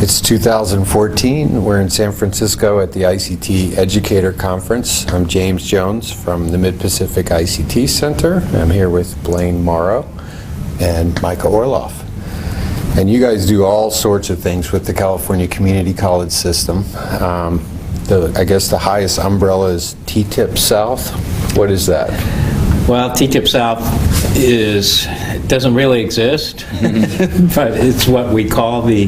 It's 2014. We're in San Francisco at the ICT Educator Conference. I'm James Jones from the Mid-Pacific ICT Center. I'm here with Blaine Morrow and Micah Orloff. And you guys do all sorts of things with the California Community College system. I guess the highest umbrella is T-Tip South. What is that? Well, T-Tip South doesn't really exist, but it's what we call the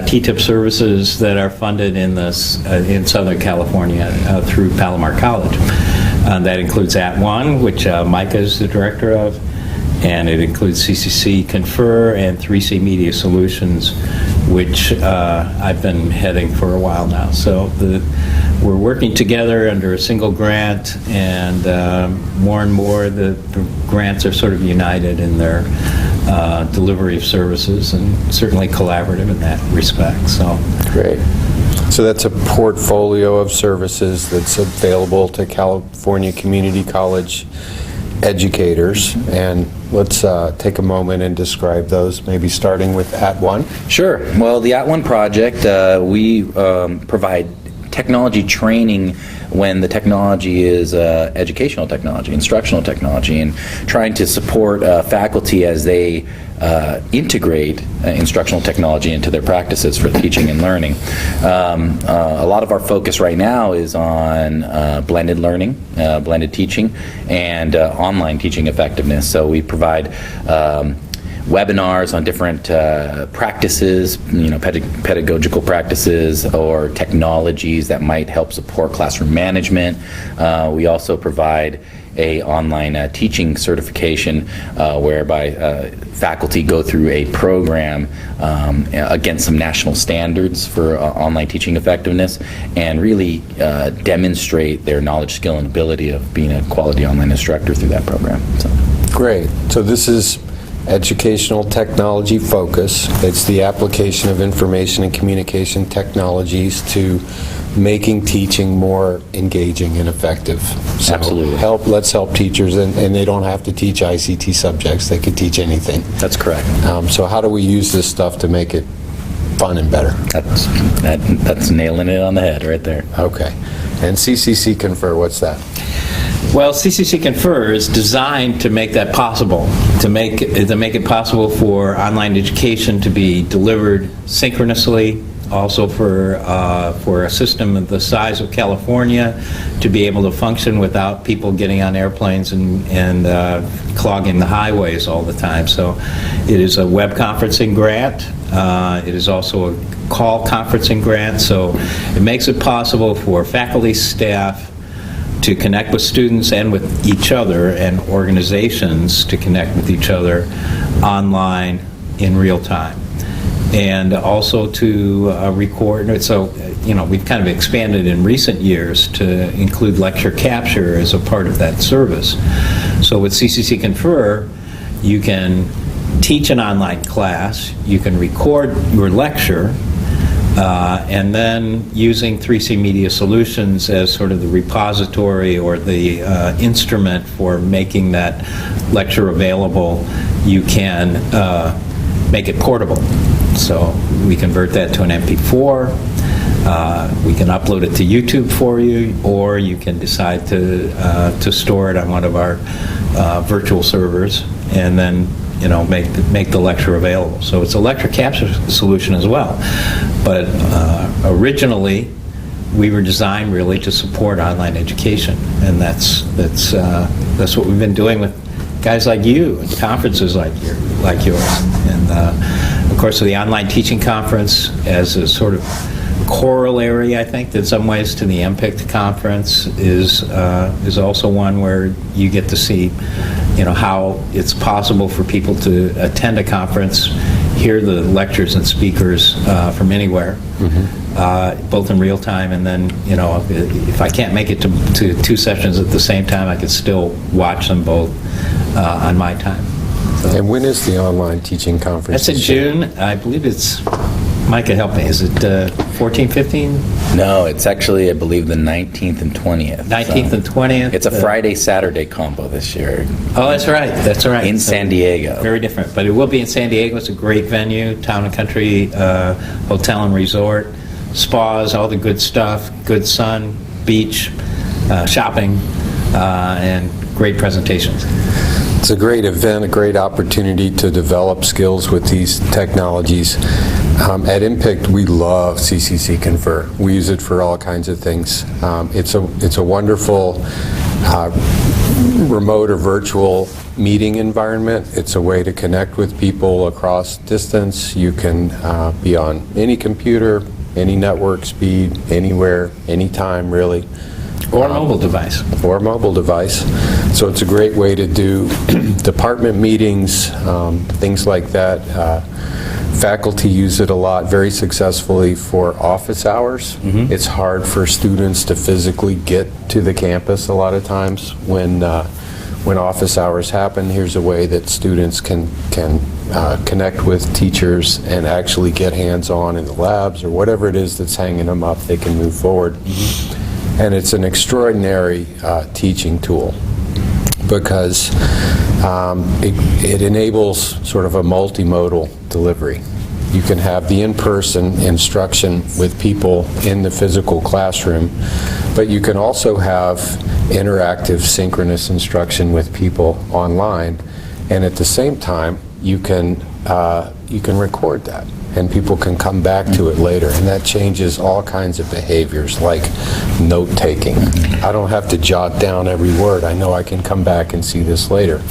T-Tip services that are funded in Southern California through Palomar College. That includes @ONE, which Micah is the director of, and it includes CCCConfer and 3C Media Solutions, which I've been heading for a while now. So we're working together under a single grant, and more and more the grants are sort of united in their delivery of services, and certainly collaborative in that respect. So great. So that's a portfolio of services that's available to California Community College educators, and let's take a moment and describe those, maybe starting with @ONE. Sure. Well, the @ONE project, we provide technology training when the technology is educational technology, instructional technology, and trying to support faculty as they integrate instructional technology into their practices for teaching and learning. A lot of our focus right now is on blended learning, blended teaching, and online teaching effectiveness. So we provide webinars on different practices, pedagogical practices or technologies that might help support classroom management. We also provide a online teaching certification whereby faculty go through a program against some national standards for online teaching effectiveness, and really demonstrate their knowledge, skill, and ability of being a quality online instructor through that program. So. Great. So this is educational technology focus. It's the application of information and communication technologies to making teaching more engaging and effective. So Absolutely. Let's help teachers, and they don't have to teach ICT subjects. They could teach anything. That's correct. So how do we use this stuff to make it fun and better? That's nailing it on the head right there. Okay. And CCCConfer, what's that? Well, CCCConfer is designed to make that possible, to make it possible for online education to be delivered synchronously, also for a system of the size of California to be able to function without people getting on airplanes and clogging the highways all the time. So it is a web conferencing grant. It is also a call conferencing grant, so it makes it possible for faculty, staff, to connect with students and with each other, and organizations to connect with each other online in real time, and also to record. So, we've kind of expanded in recent years to include lecture capture as a part of that service. So with CCCConfer, you can teach an online class, you can record your lecture, and then using 3C Media Solutions as sort of the repository or the instrument for making that lecture available, you can make it portable. So we convert that to an MP4, we can upload it to YouTube for you, or you can decide to store it on one of our virtual servers, and then make the lecture available. So it's a lecture capture solution as well. But originally, we were designed really to support online education, and that's what we've been doing with guys like you and conferences like yours. And of course, the online teaching conference as a sort of corollary, I think, in some ways to the MPICT conference is also one where you get to see, how it's possible for people to attend a conference, hear the lectures and speakers from anywhere, both in real time, and then, if I can't make it to two sessions at the same time, I could still watch them both on my time. So. And when is the online teaching conference? That's in June. I believe it's Micah, help me, is it 14, 15? No, it's actually, I believe, the 19th and 20th. 19th and 20th? It's a Friday-Saturday combo this year. Oh, that's right. In San Diego. Very different, but it will be in San Diego. It's a great venue, Town and Country Hotel and Resort, spas, all the good stuff, good sun, beach, shopping, and great presentations. It's a great event, a great opportunity to develop skills with these technologies. At MPICT, we love CCCConfer. We use it for all kinds of things. It's a wonderful remote or virtual meeting environment. It's a way to connect with people across distance. You can be on any computer, any network speed, anywhere, anytime, really. Or a mobile device. Or a mobile device. So it's a great way to do department meetings, things like that. Faculty use it a lot, very successfully for office hours. It's hard for students to physically get to the campus a lot of times when office hours happen. Here's a way that students can connect with teachers and actually get hands-on in the labs or whatever it is that's hanging them up. They can move forward. And it's an extraordinary teaching tool because it enables sort of a multimodal delivery. You can have the in-person instruction with people in the physical classroom, but you can also have interactive synchronous instruction with people online, and at the same time you can record that and people can come back to it later, and that changes all kinds of behaviors like note-taking. I don't have to jot down every word. I know I can come back and see this later.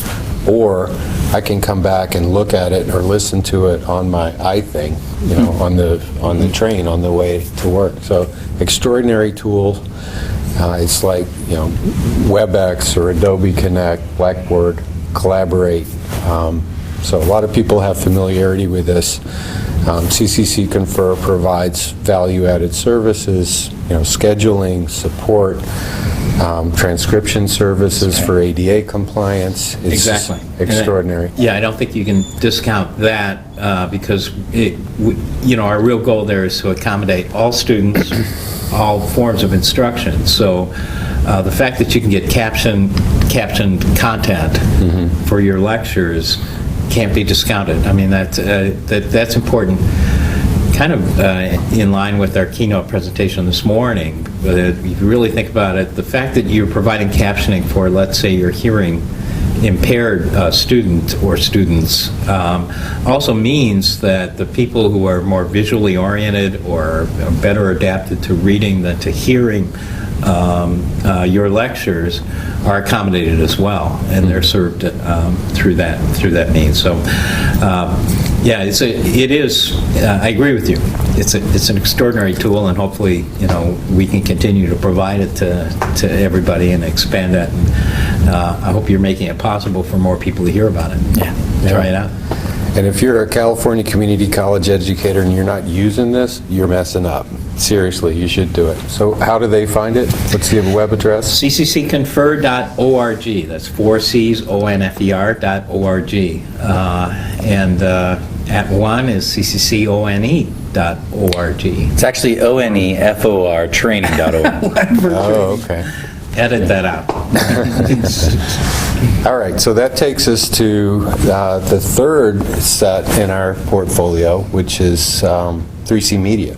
Or I can come back and look at it or listen to it on my iThing, on the train on the way to work. So extraordinary tool. It's like WebEx or Adobe Connect, Blackboard, Collaborate. So a lot of people have familiarity with this. CCCConfer provides value-added services, scheduling, support, transcription services for ADA compliance. It's Exactly. Extraordinary. I don't think you can discount that because our real goal there is to accommodate all students, all forms of instruction. So the fact that you can get captioned content for your lectures can't be discounted. I mean, that's important. Kind of in line with our keynote presentation this morning. If you really think about it, the fact that you're providing captioning for, let's say, your hearing impaired student or students also means that the people who are more visually oriented or are better adapted to reading than to hearing your lectures are accommodated as well, and they're served through that means. So, it is. I agree with you. It's an extraordinary tool, and hopefully, we can continue to provide it to everybody and expand that. And I hope you're making it possible for more people to hear about it. Try it out. And if you're a California community college educator and you're not using this, you're messing up. Seriously, you should do it. So how do they find it? What's the web address? CCCconfer.org. That's 4 C's, ONFER.org. And at one is CCCONE.org. It's actually ONEFOR training.org. Oh, okay. Edit that out. All right, so that takes us to the third set in our portfolio, which is 3C Media.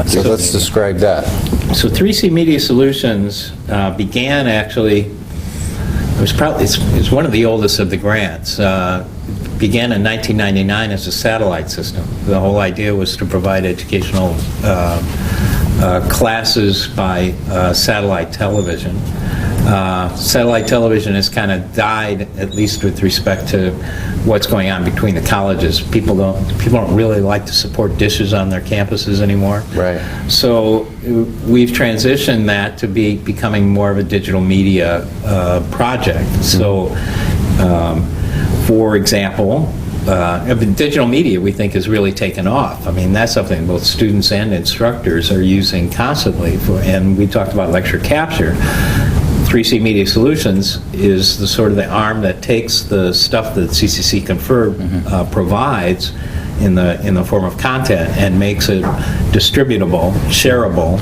So let's describe that. So 3C Media Solutions began actually, it's one of the oldest of the grants. Began in 1999 as a satellite system. The whole idea was to provide educational classes by satellite television. Satellite television has kind of died, at least with respect to what's going on between the colleges. People don't really like to support dishes on their campuses anymore. Right. So we've transitioned that to becoming more of a digital media project. So, for example, digital media we think has really taken off. I mean, that's something both students and instructors are using constantly. And we talked about lecture capture. 3C Media Solutions is the sort of the arm that takes the stuff that CCCConfer provides in the form of content and makes it distributable, shareable,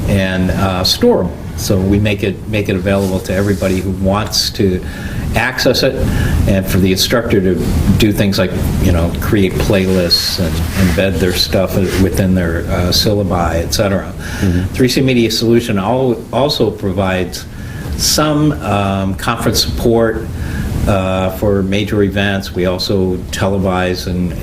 and storable. So we make it available to everybody who wants to access it, and for the instructor to do things like, create playlists and embed their stuff within their syllabi, etc. 3C Media Solution also provides some conference support for major events. We also televise and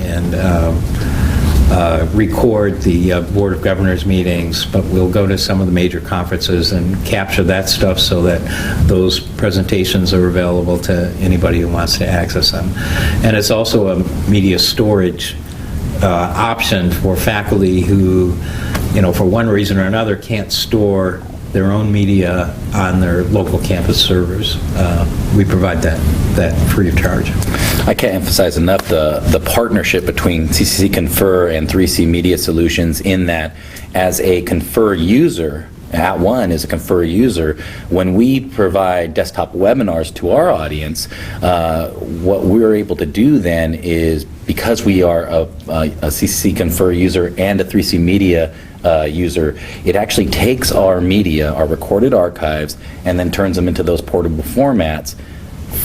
record the Board of Governors meetings, but we'll go to some of the major conferences and capture that stuff so that those presentations are available to anybody who wants to access them. And it's also a media storage option for faculty who, for one reason or another, can't store their own media on their local campus servers. We provide that free of charge. I can't emphasize enough the partnership between CCC Confer and 3C Media Solutions, in that as a Confer user, @ONE is a Confer user, when we provide desktop webinars to our audience, what we're able to do then is, because we are a CCC Confer user and a 3C Media user, it actually takes our media, our recorded archives, and then turns them into those portable formats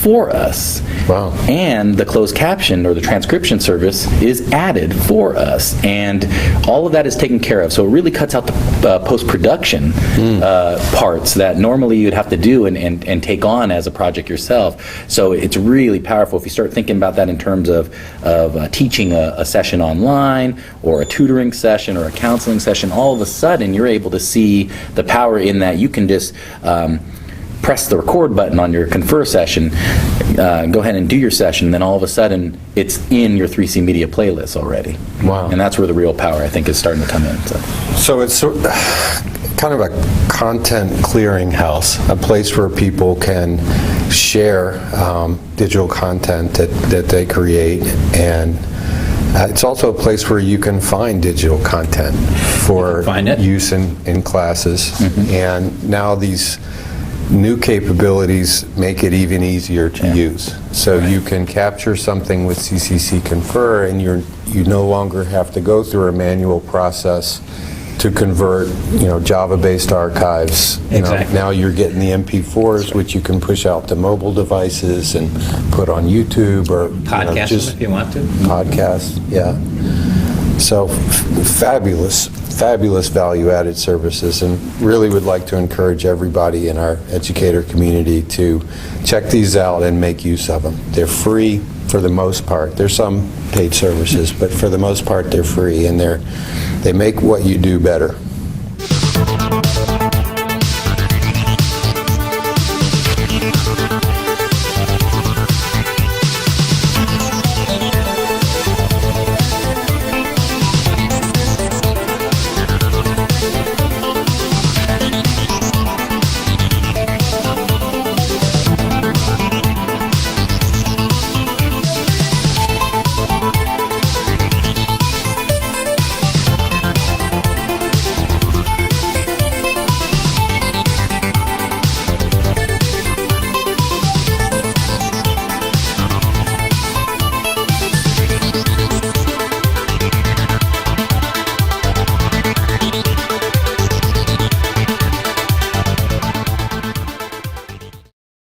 for us. Wow. And the closed caption or the transcription service is added for us, and all of that is taken care of. So it really cuts out the post-production parts that normally you'd have to do and take on as a project yourself. So it's really powerful if you start thinking about that in terms of teaching a session online, or a tutoring session, or a counseling session. All of a sudden you're able to see the power in that you can just press the record button on your Confer session, go ahead and do your session, and then all of a sudden it's in your 3C Media playlist already. Wow. And that's where the real power, I think, is starting to come in. So it's kind of a content clearinghouse, a place where people can share digital content that they create, and it's also a place where you can find digital content for use in classes. And now these new capabilities make it even easier to use. So you can capture something with CCC Confer, and you no longer have to go through a manual process to convert, Java-based archives. Exactly. Now you're getting the MP4s, which you can push out to mobile devices and put on YouTube, or podcast just if you want to. Podcasts, yeah. So fabulous value-added services, and really would like to encourage everybody in our educator community to check these out and make use of them. They're free for the most part. There's some paid services, but for the most part they're free, and they make what you do better.